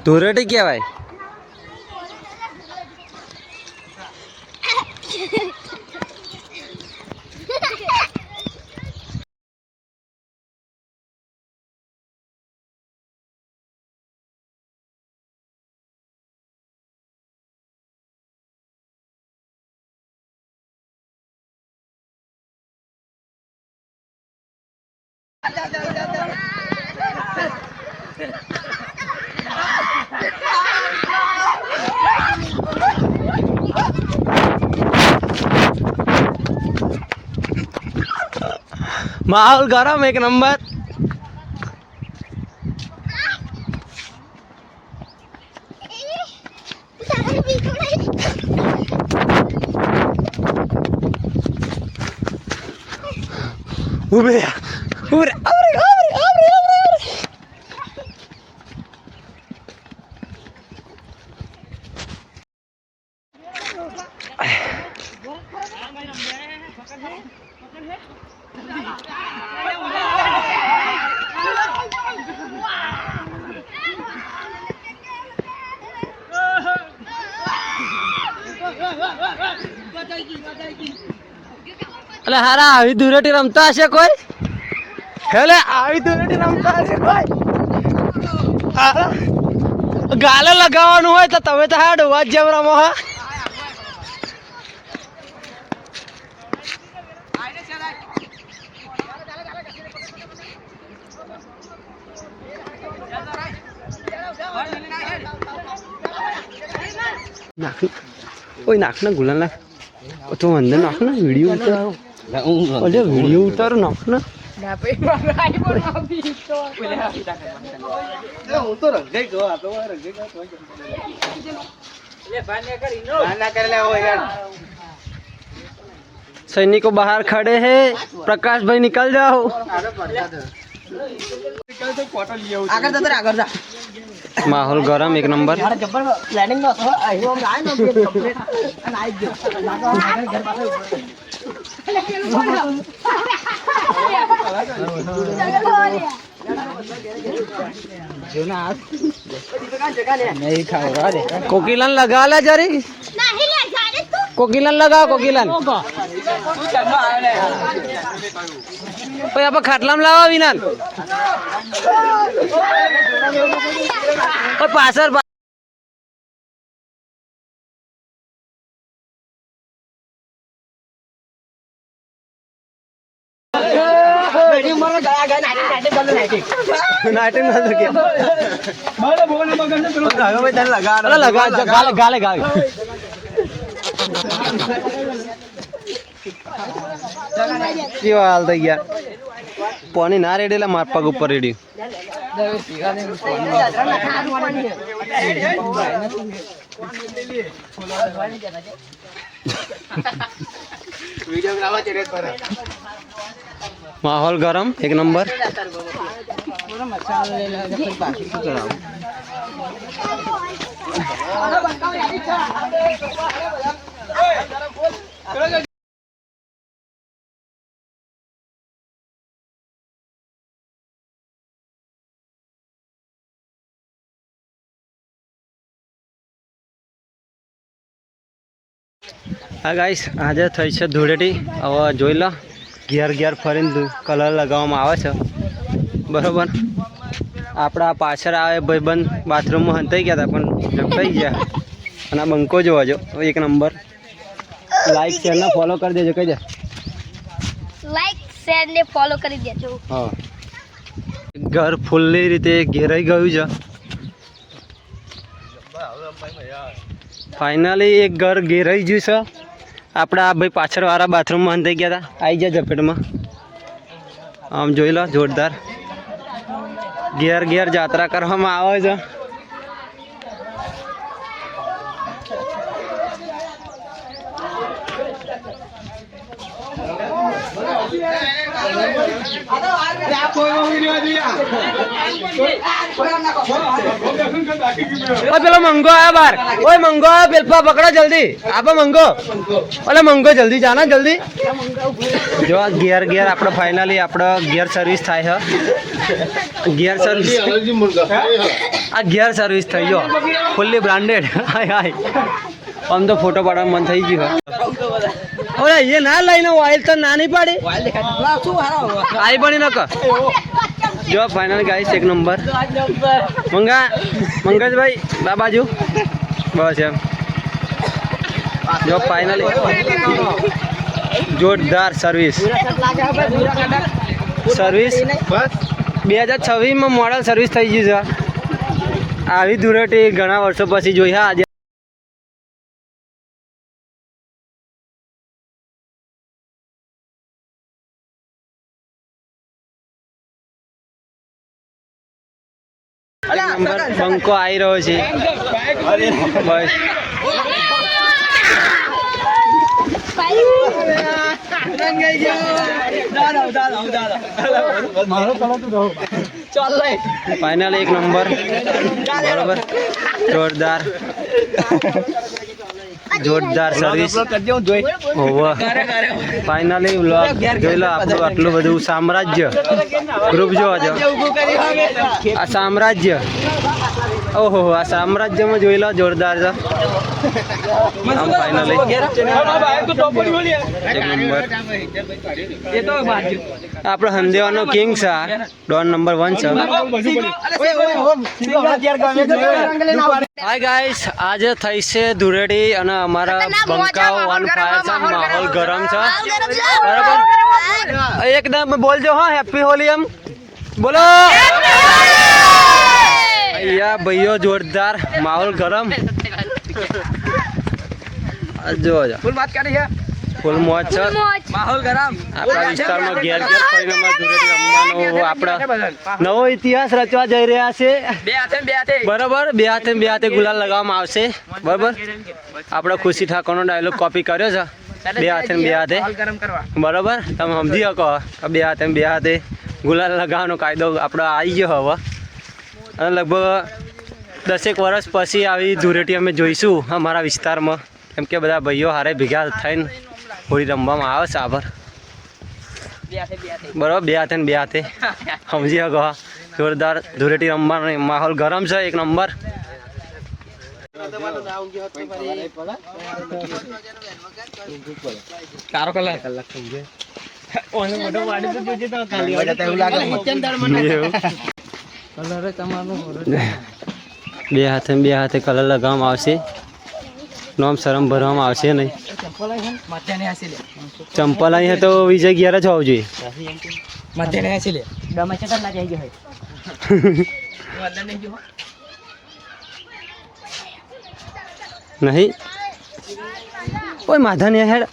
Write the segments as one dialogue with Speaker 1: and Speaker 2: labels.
Speaker 1: ધૂળેટી કહેવાય. माहौल गरम एक नंबर. उबे उबे अरे हारा આવી ધૂળેટી રમતા હશે કોઈ? હેલે આવી ધૂળેટી રમતા હશે કોઈ? ગાલે લગાવવાનું હોય તો તમે તો હાડો વાત જેમ રમો. હા નાખ ઓય નાખ ને ગુલાલ નાખ તો અંદર નાખ ને વિડીયો ઉતારો. અરે વિડીયો ઉતારો નાખ ને. सैनिकों बाहर खड़े हैं. प्रकाश भाई निकल जाओ. माहौल गरम एक नंबर. कोकिलन लगा ला जरी. कोकिलन लगाओ कोकिलन. आप खाटला में लावा विनाल पासर गाले गाले કેવા હાલ થઈ ગયા. પાણી ના રેડેલા માર પગ ઉપર રેડી. माहौल गरम एक नंबर. हाँ गाइस आज थई છે ધૂળેટી. હવે જોઈ લો ઘેર ઘેર ફરીને કલર લગાવવામાં આવે છે બરોબર. આપણા પાછળ આવે ભાઈબંધ બાથરૂમમાં હંતાઈ ગયા હતા પણ જપતાઈ ગયા. અને આ બંકો જોવા જો એક નંબર. લાઈક શેર ને ફોલો કરી દેજો. કહી દે
Speaker 2: લાઈક શેર ને ફોલો કરી દેજો.
Speaker 1: હા ઘર ફૂલની રીતે ઘેરાઈ ગયું છે. ફાઇનલી એક ઘર ઘેરાઈ ગયું છે. આપણા ભાઈ પાછળ વાળા બાથરૂમમાં અંધાઈ ગયા હતા. આવી જાય ઝપેટમાં. આમ જોઈ લો જોરદાર ઘેર ઘેર જાત્રા કરવામાં આવે છે. ઓય પેલો મંગો આયા બાર. ઓય મંગો આયા, પેલપા પકડો જલ્દી. આપો મંગો. ઓલે મંગો જલ્દી જાના જલ્દી. જો આ ગિયર ગિયર આપણે ફાઇનલી આપણે ગિયર સર્વિસ થાય છે. ગિયર સર્વિસ આ ગિયર સર્વિસ થઈ ગયો ફૂલ્લી બ્રાન્ડેડ. હાય હાય આમ તો ફોટો પાડવાનું મન થઈ ગયું. ઓલે એ ના લઈને ઓઇલ તો ના નહીં પાડી આઈ બની નક. જો ફાઇનલ ગાઈસ એક નંબર. મંગજભાઈ બા બાજુ બસ એમ. જો ફાઇનલી જોરદાર સર્વિસ 2026 મોડલ સર્વિસ થઈ ગઈ છે. આવી ધૂળેટી ઘણા વર્ષો પછી જોઈ. હા આજે નંબર બંકો આવી રહ્યો છે. બસ ફાઇનલ એક નંબર. બરોબર જોરદાર જોરદાર સર્વિસ. ફાઇનલી જોઈ લો આપણું આટલું બધું સામ્રાજ્ય ગ્રુપ જો આ સામ્રાજ્ય. ઓહો આ સામ્રાજ્યમાં જોઈ લો જોરદાર છે. આમ ફાઇનલી એક નંબર. આપણો હંદેવાનો કિંગ છે. આ ડોન નંબર 1 છે. હાય ગાઈસ આજે થઈ છે ધૂળેટી અને અમારા બંકાઓ ઓન ફાયર છે. માહોલ ગરમ છે. બરાબર એકદમ બોલજો. હા હેપી હોલી એમ બોલો. અહીંયા ભાઈઓ જોરદાર માહોલ ગરમ. જો ફૂલ વાત કરી છે. ફૂલ મોજ છે. માહોલ ગરમ. આપણા વિસ્તારમાં ઘેર ઘેર ફરીને ધૂળેટી રમવાનો આપણા નવો ઇતિહાસ રચવા જઈ રહ્યા છે. બરાબર બે હાથે ગુલાલ લગાવવામાં આવશે. બરાબર આપણે ખુશી ઠાકોરનો ડાયલોગ કોપી કર્યો છે. બે હાથે બરાબર તમે સમજી શકો. બે હાથે ગુલાલ લગાવવાનો કાયદો આપણે આવી ગયો હવે. અને લગભગ 10 વર્ષ પછી આવી ધૂળેટી અમે જોઈશું અમારા વિસ્તારમાં. કેમ કે બધા ભાઈઓ હારે ભેગા થઈને હોળી રમવામાં આવે છે. આભાર બરાબર બે હાથે સમજી શકો. જોરદાર ધૂળેટી રમવાનો માહોલ ગરમ છે. એક નંબર. બે હાથે કલર લગાવવામાં આવશે. નોમ શરમ ભરવામાં આવશે નહીં. ચંપલ અહીં તો વિજય ગિયર જ હોવું જોઈએ. નહીં કોઈ માધા નહીં હેડ.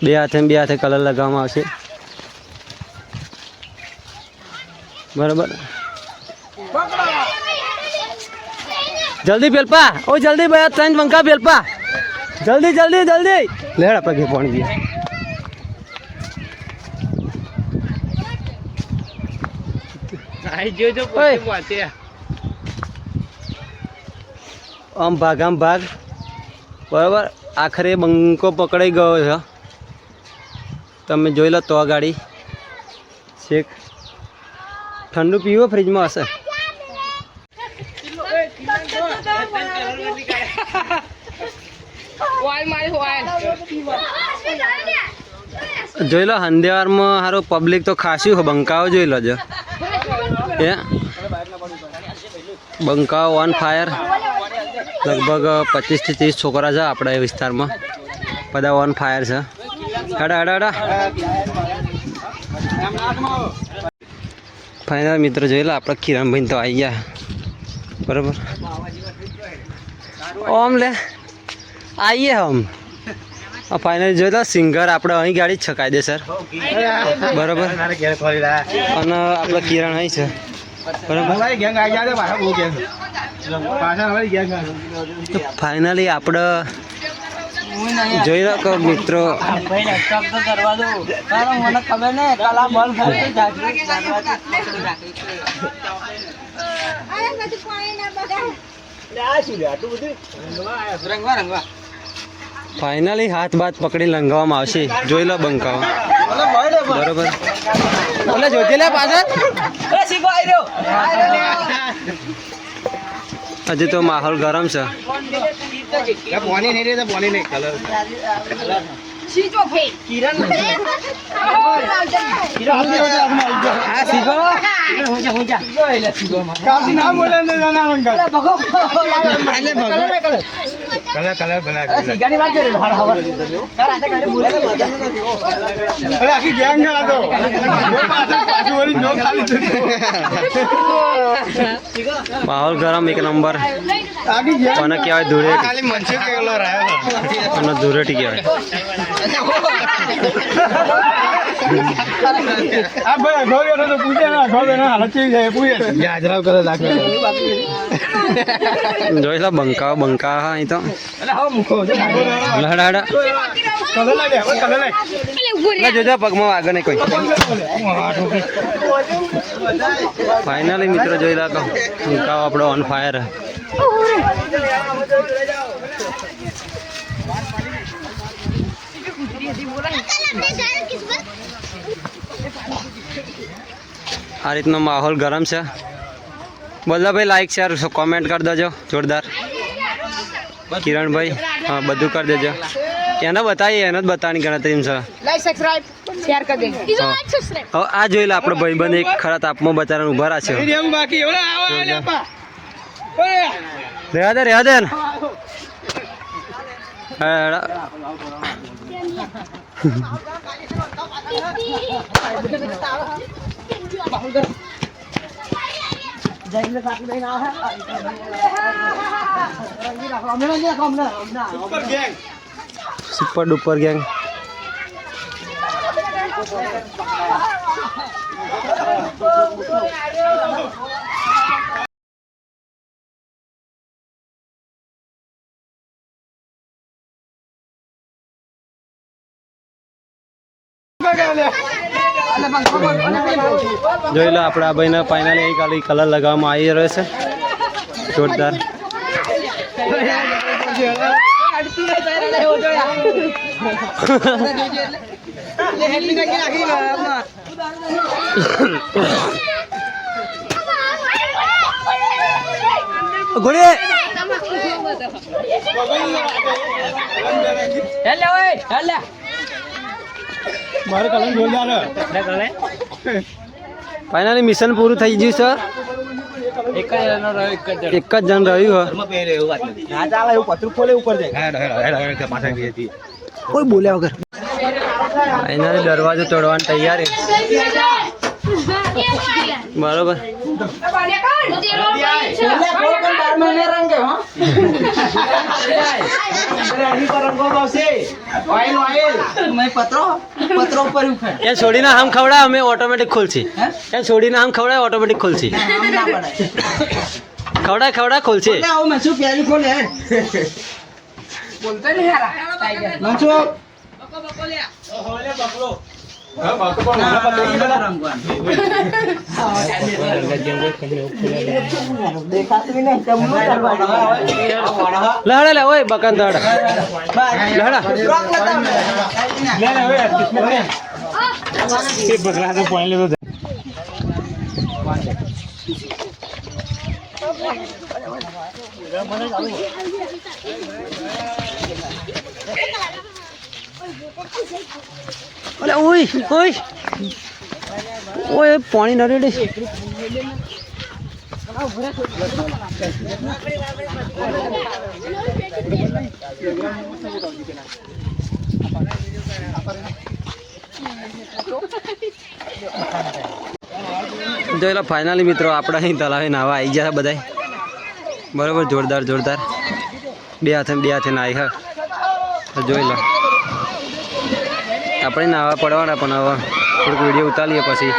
Speaker 1: બે હાથે કલર લગાવવામાં આવશે. બરાબર જલ્દી પેલપા. ઓ જલ્દી ભાઈ ત્રણ બંકા પેલપા. જલ્દી લેડ આપણે ઘે પાણી દઈએ. આમ ભાગ. બરાબર આખરે બંકો પકડાઈ ગયો છે. તમે જોઈ લો તો ગાડી છેક ઠંડુ પીવો ફ્રીજમાં હશે. જોઈ લો હંદેવારમાં સારું પબ્લિક તો ખાસી બંકાઓ જોઈ લો જો. એ બંકાઓ ઓન ફાયર લગભગ 25 થી 30 છોકરા છે આપણા એ વિસ્તારમાં. બધા ઓન ફાયર છે. હડા ફાઇનલ મિત્રો જોઈ લો આપણે કિરણભાઈ તો આવી ગયા. બરાબર ઓમ લે આવીએ હમ. ફાઇનલ જોઈ લો સિંગર આપણે અહીં ગાડી જ છે કાયદેસર. બરાબર અને આપણે કિરણ અહીં છે. બરાબર તો ફાઇનલી આપણે જોઈ રાખો મિત્રો, ફાઇનલી હાથ બાથ પકડી લંગાવવામાં આવશે. જોઈ લો બંકાવા બરોબર. ઓલે જોજે લે પાછળ. હજી તો માહોલ ગરમ છે. માહોલ ગરમ એક નંબર. કોને કહેવાય? ધૂળેટી. કોને ધૂળેટી કહેવાય? જોઈ લો બંકા બંકા. અહીં તો લડાડા જોજો પગમાં વાગે નહીં કોઈ. ફાઇનલી મિત્રો જોઈ રાખો બંકાવ આપણો ઓન ફાયર. આ રીતનો માહોલ ગરમ છે. બોલો ભાઈ, લાઈક શેર કોમેન્ટ કરી દેજો જોરદાર. કિરણભાઈ હા બધું કરી દેજો. એને બતાવીએ, એને જ બતાવવાની ગણતરી છે. હવે આ જોઈ લે આપણો ભાઈબંધ એક ખરા તાપમાં બચારા ઉભા રહ્યા છે. રેવા દે રેવા દે ને. Super duper gang. જોઈ લો આપણા ભાઈને ફાઇનલી ખાલી કલર લગાવવામાં આવી રહ્યો છે જોરદાર. ગોળે મારે કલર જોરદાર. ફાઇનલી મિશન પૂરું થઈ ગયું છે. એક જ જણ રહ્યું. કોઈ બોલ્યા વગર ફાઇનલી દરવાજો તોડવાની તૈયારી. બરોબર. એ છોડીને આમ ખવડાય અમે ઓટોમેટિક ખુલશે. એ છોડીને આમ ખવડાય ઓટોમેટિક ખુલશે. ખવડાય ખવડાય ખુલશે. લહડા લે ઓય બકન દડ લહડા એ બકરા તો પાણી લેતો અલે ઓય ઓય ઓય પાણી ન રેડે. જોઈ લો ફાઇનલી મિત્રો આપણે અહીં તલાવે નાવા આવી ગયા બધા બરાબર. જોરદાર જોરદાર બે હાથે નાહી. હા જોઈ લો આપણે નાવા પડવાના પણ હવે થોડુંક વિડીયો ઉતારીએ પછી.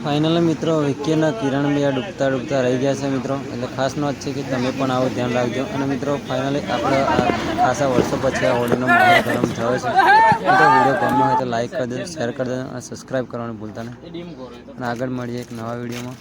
Speaker 1: ફાઇનલી મિત્રો વિકીના કિરણ બી આ ડૂબતા ડૂબતા રહી ગયા છે મિત્રો. એટલે ખાસ નોંધ છે કે તમે પણ આવું ધ્યાન રાખજો. અને મિત્રો ફાઇનલી આપણે આ ખાસા વર્ષો પછી આ હોળીનો માહોલ ગરમ થયો છે. મિત્રો વિડીયો ગમ્યો હોય તો લાઈક કરી દેજો, શેર કરી દેજો અને સબસ્ક્રાઈબ કરવાનું ભૂલતા નહીં. અને આગળ મળીએ એક નવા વિડીયોમાં.